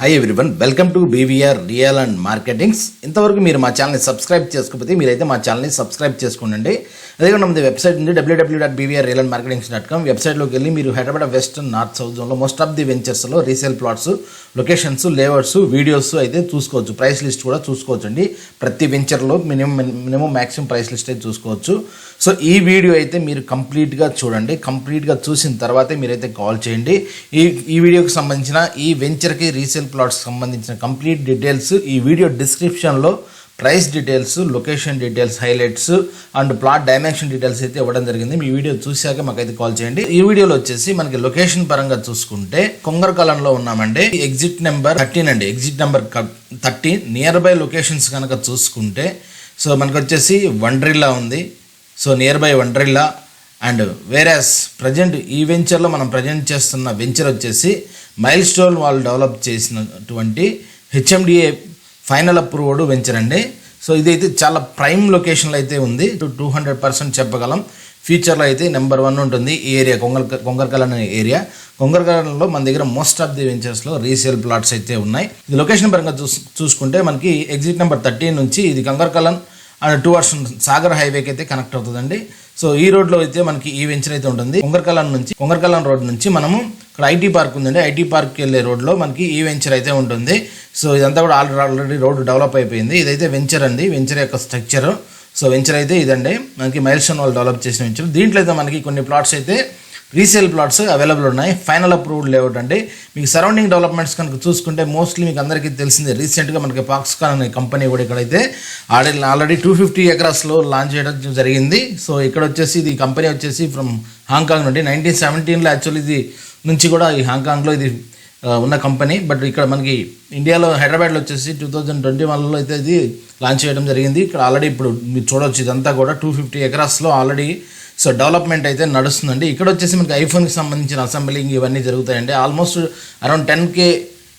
Hi everyone, welcome to BVR real and marketings. ఇంతవరకు మీరు మా ఛానల్ని సబ్స్క్రైబ్ చేసుకోకపోతే మీరైతే మా ఛానల్ని సబ్స్క్రైబ్ చేసుకోండి. అదేవిధంగా మన వెబ్సైట్ ఉంది www.bvrrealandmarketings.com. వెబ్సైట్లోకి వెళ్ళి మీరు హైదరాబాద్ వెస్ట్ నార్త్ సౌత్ జోన్లో మోస్ట్ ఆఫ్ ది వెంచర్స్లో resale plots, locations, layouts, videos అయితే చూసుకోవచ్చు. ప్రైస్ లిస్ట్ కూడా చూసుకోవచ్చు అండి. ప్రతి వెంచర్లో మినిమం మ్యాక్సిమం ప్రైస్ లిస్ట్ అయితే చూసుకోవచ్చు. సో ఈ వీడియో అయితే మీరు కంప్లీట్గా చూడండి. కంప్లీట్గా చూసిన తర్వాతే మీరైతే కాల్ చేయండి. ఈ వీడియోకి సంబంధించిన ఈ వెంచర్కి రీసేల్ ప్లాట్స్ సంబంధించిన కంప్లీట్ డీటెయిల్స్ ఈ వీడియో డిస్క్రిప్షన్లో price details, location details, highlights and plot dimension details అయితే ఇవ్వడం జరిగింది. మీ వీడియో చూశాక మాకైతే కాల్ చేయండి. ఈ వీడియోలో వచ్చేసి మనకి లొకేషన్ పరంగా చూసుకుంటే కొంగరకాలంలో ఉన్నామండి. ఎగ్జిట్ నెంబర్ 13 అండి. Exit number 13 near by locations కనుక చూసుకుంటే సో మనకు వచ్చేసి వండ్రిల్లా ఉంది. So near by Wonderla and వేరాస్ ప్రజెంట్ ఈ వెంచర్లో మనం ప్రజెంట్ చేస్తున్న వెంచర్ వచ్చేసి మైల్ స్టోన్ వాళ్ళు డెవలప్ చేసినటువంటి హెచ్ఎండిఏ ఫైనల్ అప్రూవ్డ్ వెంచర్ అండి. సో ఇదైతే చాలా ప్రైమ్ లొకేషన్లో అయితే ఉంది. 200% చెప్పగలం. ఫ్యూచర్లో అయితే నెంబర్ 1 ఉంటుంది ఈ ఏరియా, కొంగరకాలం అనే ఏరియా. కొంగరకాలంలో మన దగ్గర మోస్ట్ ఆఫ్ ది వెంచర్స్లో రీసేల్ ప్లాట్స్ అయితే ఉన్నాయి. ఇది లొకేషన్ పరంగా చూసుకుంటే మనకి ఎగ్జిట్ నెంబర్ 13 నుంచి ఇది కొంగరకాలం అండ్ టువర్డ్స్ సాగర్ హైవేకి అయితే కనెక్ట్ అవుతుందండి. సో ఈ రోడ్లో అయితే మనకి ఈ వెంచర్ అయితే ఉంటుంది. కొంగరకాలం రోడ్ నుంచి మనము ఇక్కడ ఐటీ పార్క్ ఉందండి. ఐటీ పార్క్కి వెళ్ళే రోడ్లో మనకి ఈ వెంచర్ అయితే ఉంటుంది. సో ఇదంతా కూడా ఆల్రెడీ రోడ్ డెవలప్ అయిపోయింది. ఇదైతే వెంచర్ అండి, వెంచర్ యొక్క స్ట్రక్చర్. సో వెంచర్ అయితే ఇదండి, మనకి మైల్ స్టోన్ వాళ్ళు డెవలప్ చేసిన వెంచర్. దీంట్లో అయితే మనకి కొన్ని ప్లాట్స్ అయితే రీసేల్ ప్లాట్స్ అవైలబుల్ ఉన్నాయి. ఫైనల్ అప్రూవ్డ్ లేఅవుట్ అండి. మీకు సరౌండింగ్ డెవలప్మెంట్స్ కనుక చూసుకుంటే మోస్ట్లీ మీకు అందరికీ తెలిసిందే, రీసెంట్గా మనకి ఫాక్స్కాన్ అనే కంపెనీ కూడా ఇక్కడైతే ఆల్రెడీ 250 ఎకరాస్లో లాంచ్ చేయడం జరిగింది. సో ఇక్కడ వచ్చేసి ఇది కంపెనీ వచ్చేసి ఫ్రమ్ హాంకాంగ్ నుండి 1917లో యాక్చువల్లీ ఇది నుంచి కూడా ఈ హాంకాంగ్లో ఇది ఉన్న కంపెనీ. బట్ ఇక్కడ మనకి ఇండియాలో హైదరాబాద్లో వచ్చేసి 2021లో అయితే ఇది లాంచ్ చేయడం జరిగింది. ఇక్కడ ఆల్రెడీ ఇప్పుడు మీరు చూడవచ్చు ఇదంతా కూడా 250 ఎకరాస్లో ఆల్రెడీ సో డెవలప్మెంట్ అయితే నడుస్తుందండి. ఇక్కడ వచ్చేసి మనకి ఐఫోన్కి సంబంధించిన అసెంబ్లింగ్ ఇవన్నీ జరుగుతాయండి. Almost around 10K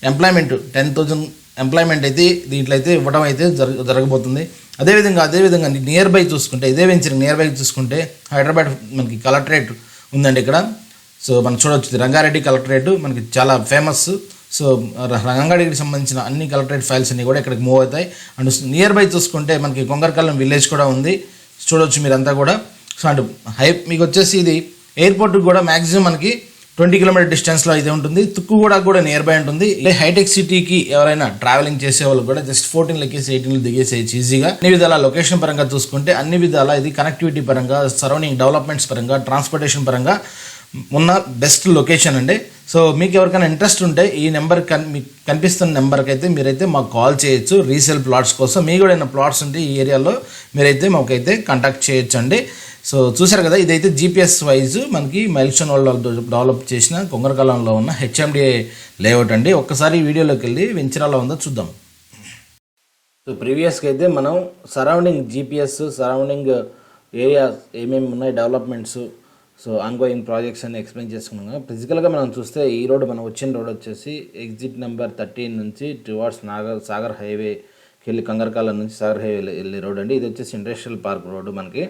employment, 10,000 employment అయితే దీంట్లో అయితే ఇవ్వడం అయితే జరగబోతుంది. అదేవిధంగా నియర్ బై చూసుకుంటే ఇదే వెంచర్ నియర్ బై చూసుకుంటే హైదరాబాద్ మనకి కలెక్టరేట్ ఉందండి ఇక్కడ. సో మనం చూడవచ్చు రంగారెడ్డి కలెక్టరేట్ మనకి చాలా ఫేమస్. సో రంగారెడ్డికి సంబంధించిన అన్ని కలెక్టరేట్ ఫైల్స్ అన్ని కూడా ఇక్కడికి మూవ్ అవుతాయి. అండ్ నియర్ బై చూసుకుంటే మనకి కొంగరకాలం విలేజ్ కూడా ఉంది, చూడవచ్చు మీరంతా కూడా. సో అండ్ మీకు వచ్చేసి ఇది ఎయిర్పోర్ట్కి కూడా మ్యాక్సిమం మనకి 20 కిలోమీటర్ డిస్టెన్స్లో అయితే ఉంటుంది. తుక్కుగూడ కూడా నియర్ బై ఉంటుంది. హైటెక్ సిటీకి ఎవరైనా ట్రావెలింగ్ చేసే వాళ్ళు కూడా జస్ట్ 14 ఎక్కేసి 18 దిగేసేయచ్చు ఈజీగా. అన్ని విధాల లొకేషన్ పరంగా చూసుకుంటే అన్ని విధాల ఇది కనెక్టివిటీ పరంగా, సరౌండింగ్ డెవలప్మెంట్స్ పరంగా, ట్రాన్స్పోర్టేషన్ పరంగా ఉన్న బెస్ట్ లొకేషన్ అండి. సో మీకు ఎవరికైనా ఇంట్రెస్ట్ ఉంటే ఈ నెంబర్ మీకు కనిపిస్తున్న నెంబర్కి అయితే మీరైతే మాకు కాల్ చేయొచ్చు రీసేల్ ప్లాట్స్ కోసం. మీకు కూడా ఏమైనా ప్లాట్స్ ఉంటే ఈ ఏరియాలో మీరైతే మాకైతే కాంటాక్ట్ చేయొచ్చు అండి. సో చూసారు కదా, ఇదైతే జీపీఎస్ వైజ్ మనకి మైల్ స్టోన్ వాళ్ళు డెవలప్ చేసిన కొంగరకాలంలో ఉన్న హెచ్ఎండిఏ లేఅవుట్ అండి. ఒక్కసారి వీడియోలోకి వెళ్ళి వెంచరాలో ఉందో చూద్దాం. సో ప్రీవియస్గా అయితే మనం సరౌండింగ్ జీపీఎస్, సరౌండింగ్ ఏరియాస్ ఏమేమి ఉన్నాయి, డెవలప్మెంట్స్, సో ఆన్గోయింగ్ ప్రాజెక్ట్స్ అని ఎక్స్ప్లెయిన్ చేసుకున్నాం. ఫిజికల్గా మనం చూస్తే ఈ రోడ్ మనం వచ్చిన రోడ్ వచ్చేసి ఎగ్జిట్ నెంబర్ 13 నుంచి టువర్డ్స్ సాగర్ హైవేకి వెళ్ళి కొంగరకాలం నుంచి సాగర్ హైవే వెళ్ళే రోడ్ అండి. ఇది వచ్చేసి ఇండస్ట్రియల్ పార్క్ రోడ్. మనకి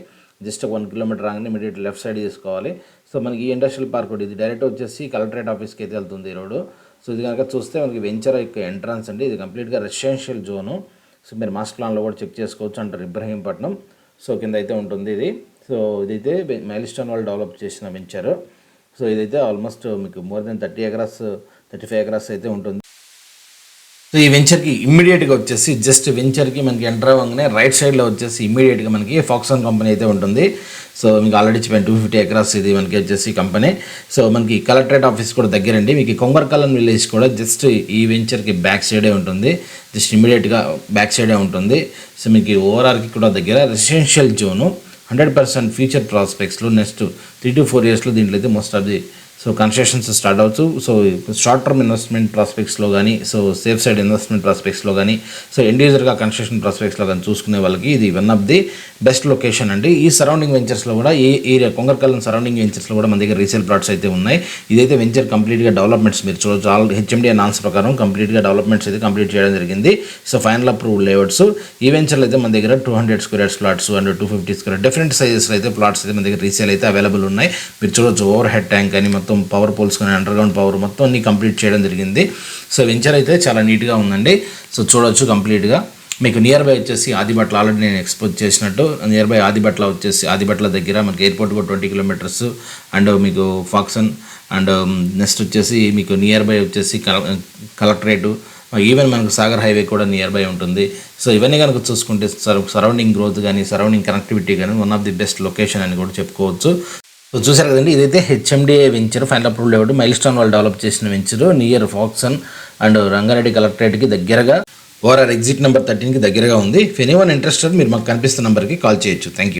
జస్ట్ 1 కిలోమీటర్ రాగానే ఇమీడియట్ లెఫ్ట్ సైడ్ తీసుకోవాలి. సో మనకి ఈ ఇండస్ట్రియల్ పార్క్ రోడ్ ఇది డైరెక్ట్ వచ్చేసి కలెక్టరేట్ ఆఫీస్కి అయితే వెళ్తుంది ఈ రోడ్డు. సో ఇది కనుక చూస్తే మనకి వెంచర్ యొక్క ఎంట్రన్స్ అండి. ఇది కంప్లీట్గా రెసిడెన్షియల్ జోను. సో మీరు మాస్టర్ ప్లాన్లో కూడా చెక్ చేసుకోవచ్చు అంటారు ఇబ్రహీంపట్నం. సో కింద అయితే ఉంటుంది ఇది. సో ఇదైతే మైల్ స్టోన్ వాళ్ళు డెవలప్ చేసిన వెంచర్. సో ఇదైతే ఆల్మోస్ట్ మీకు మోర్ దెన్ 30 ఎకరాస్ 35 ఎకరాస్ అయితే ఉంటుంది. సో ఈ వెంచర్కి ఇమ్మీడియట్గా వచ్చేసి జస్ట్ వెంచర్కి మనకి ఎంటర్ అవ్వగానే రైట్ సైడ్లో వచ్చేసి ఇమ్మీడియట్గా మనకి ఫాక్స్కాన్ కంపెనీ అయితే ఉంటుంది. సో మీకు ఆల్రెడీ చెప్పాను 250 ఎకరాస్ ఇది మనకి వచ్చేసి కంపెనీ. సో మనకి కలెక్టరేట్ ఆఫీస్ కూడా దగ్గరండి. మీకు కొంగరకాలం విలేజ్ కూడా జస్ట్ ఈ వెంచర్కి బ్యాక్ సైడే ఉంటుంది. జస్ట్ ఇమ్మీడియట్గా బ్యాక్ సైడే ఉంటుంది. సో మీకు ఓవరాల్కి కూడా దగ్గర రెసిడెన్షియల్ జోను 100% ఫ్యూచర్ ప్రాస్పెక్ట్స్లో నెక్స్ట్ 3 to 4 ఇయర్స్లో దీంట్లో అయితే most of the so constructions start అవచ్చు. సో షార్ట్ టర్మ్ ఇన్వెస్ట్మెంట్ ప్రాస్పెక్ట్స్లో కానీ, సో సేఫ్ సైడ్ ఇన్వెస్ట్మెంట్ ప్రాస్పెక్ట్స్లో కానీ, సో ఇండివిజువల్గా కన్స్ట్రక్షన్ ప్రాస్పెక్ట్స్లో కానీ చూసుకునే వాళ్ళకి ఇది one of the best location అండి. ఈ సరౌండింగ్ వెంచర్స్లో కూడా ఈ ఏరియా కొంగరకాలం సరౌండింగ్ వెంచర్స్లో కూడా మన దగ్గర రీసేల్ ప్లాట్స్ అయితే ఉన్నాయి. ఇదైతే వెంచర్ కంప్లీట్గా డెవలప్మెంట్స్ మీరు చూడవచ్చు. ఆల్రెడీ హెచ్ఎండిఏ నాన్స్ ప్రకారం కంప్లీట్గా డెవలప్మెంట్స్ అయితే కంప్లీట్ చేయడం జరిగింది. So final approved layouts. ఈ వెంచర్లో అయితే మన దగ్గర 200 square yards plots and 250 square different సైజెస్లో అయితే ప్లాట్స్ అయితే మన దగ్గర రీసేల్ అయితే అవైలబుల్ ఉన్నాయి. మీరు చూడవచ్చు ఓవర్ హెడ్ ట్యాంక్ అని మొత్తం మొత్తం పవర్ పోల్స్ కానీ అండర్గ్రౌండ్ పవర్ మొత్తం అన్ని కంప్లీట్ చేయడం జరిగింది. సో వెంచర్ అయితే చాలా నీట్గా ఉందండి. సో చూడవచ్చు కంప్లీట్గా. మీకు నియర్ బై వచ్చేసి ఆదిబట్ల ఆల్రెడీ నేను ఎక్స్పోజ్ చేసినట్టు నియర్ బై ఆదిబట్ల వచ్చేసి ఆదిబట్ల దగ్గర మనకి ఎయిర్పోర్ట్ కూడా 20 కిలోమీటర్స్ అండ్ మీకు ఫాక్సన్ అండ్ నెక్స్ట్ వచ్చేసి మీకు నియర్ బై వచ్చేసి కలెక్టరేటు, ఈవెన్ మనకు సాగర్ హైవే కూడా నియర్ బై ఉంటుంది. సో ఇవన్నీ కనుక చూసుకుంటే సరౌండింగ్ గ్రోత్ కానీ సరౌండింగ్ కనెక్టివిటీ కానీ one of the best location అని కూడా చెప్పుకోవచ్చు. సో చూసారు కదండి, ఇదైతే HMDA venture final approved layout mile stone వాళ్ళు డెవలప్ చేసిన వెంచర్ నియర్ ఫాక్సన్ అండ్ రంగారెడ్డి కలెక్టరేట్కి దగ్గరగా ఓఆర్ఆర్ ఎగ్జిట్ నెంబర్ 13కి దగ్గరగా ఉంది. ఇఫ్ ఎనీవన్ ఇంట్రెస్టెడ్ మీరు మాకు కనిపిస్తున్న నెంబర్కి కాల్ చేయొచ్చు. Thank you.